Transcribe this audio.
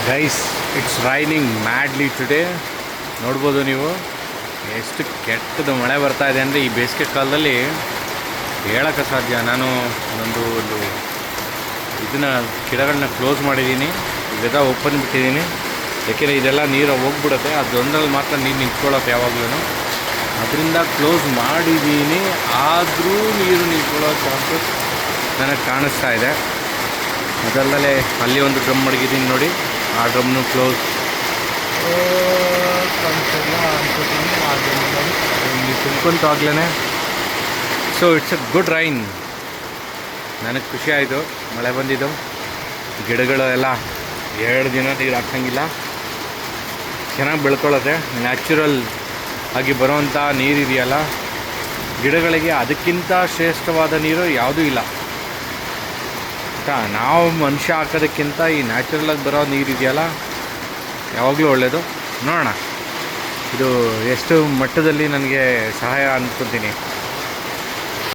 Guys, it's raining madly today. ನೋಡ್ಬೋದು ನೀವು ಎಷ್ಟು ಕೆಟ್ಟದ್ದು ಮಳೆ ಬರ್ತಾ ಇದೆ ಅಂದರೆ ಈ ಬೇಸಿಗೆ ಕಾಲದಲ್ಲಿ ಹೇಳೋಕ್ಕೆ ಸಾಧ್ಯ. ನಾನು ಒಂದು ಇದನ್ನು ಗಿಡಗಳನ್ನ ಕ್ಲೋಸ್ ಮಾಡಿದ್ದೀನಿ, ವೆದ ಓಪನ್ ಬಿಟ್ಟಿದ್ದೀನಿ. ಯಾಕೆಂದರೆ ಇದೆಲ್ಲ ನೀರು ಹೋಗ್ಬಿಡುತ್ತೆ, ಅದೊಂದರಲ್ಲಿ ಮಾತ್ರ ನೀರು ನಿಂತ್ಕೊಳ್ಳೋದು ಯಾವಾಗಲೂ. ಅದರಿಂದ ಕ್ಲೋಸ್ ಮಾಡಿದ್ದೀನಿ, ಆದರೂ ನೀರು ನಿಂತ್ಕೊಳ್ಳೋ ಚಾನ್ಸಸ್ ನನಗೆ ಕಾಣಿಸ್ತಾ ಇದೆ. ಅದಲ್ಲದೆ ಅಲ್ಲಿ ಒಂದು ಡ್ರಮ್ ಮಡಗಿದ್ದೀನಿ ನೋಡಿ, ಆ ಡ್ರಮ್ನು ಕ್ಲೋಸ್ ಕಾಣಿಸ್ತಿಲ್ಲ ಅನ್ಕೋತೀನಿ. ಆ ಡ್ರಮ್ನಲ್ಲಿ ಇಲ್ಲಿ ತುಂಬ್ಕೊಂತ ಆಗ್ಲೇ. So it's a good rain. ನನಗೆ ಖುಷಿ ಆಯಿತು ಮಳೆ ಬಂದಿದ್ದು. ಗಿಡಗಳು ಎಲ್ಲ 2 ದಿನ ನೀರು ಹಾಕಂಗಿಲ್ಲ, ಚೆನ್ನಾಗಿ ಬೆಳ್ಕೊಳ್ಳುತ್ತೆ. ನ್ಯಾಚುರಲ್ ಆಗಿ ಬರುವಂಥ ನೀರು ಇದೆಯಲ್ಲ ಗಿಡಗಳಿಗೆ, ಅದಕ್ಕಿಂತ ಶ್ರೇಷ್ಠವಾದ ನೀರು ಯಾವುದೂ ಇಲ್ಲ. ನಾವು ಮನುಷ್ಯ ಹಾಕೋದಕ್ಕಿಂತ ಈ ನ್ಯಾಚುರಲಾಗಿ ಬರೋ ನೀರು ಇದೆಯಲ್ಲ ಯಾವಾಗಲೂ ಒಳ್ಳೆಯದು. ನೋಡೋಣ ಇದು ಎಷ್ಟು ಮಟ್ಟದಲ್ಲಿ ನನಗೆ ಸಹಾಯ ಅನ್ಕೊತೀನಿ.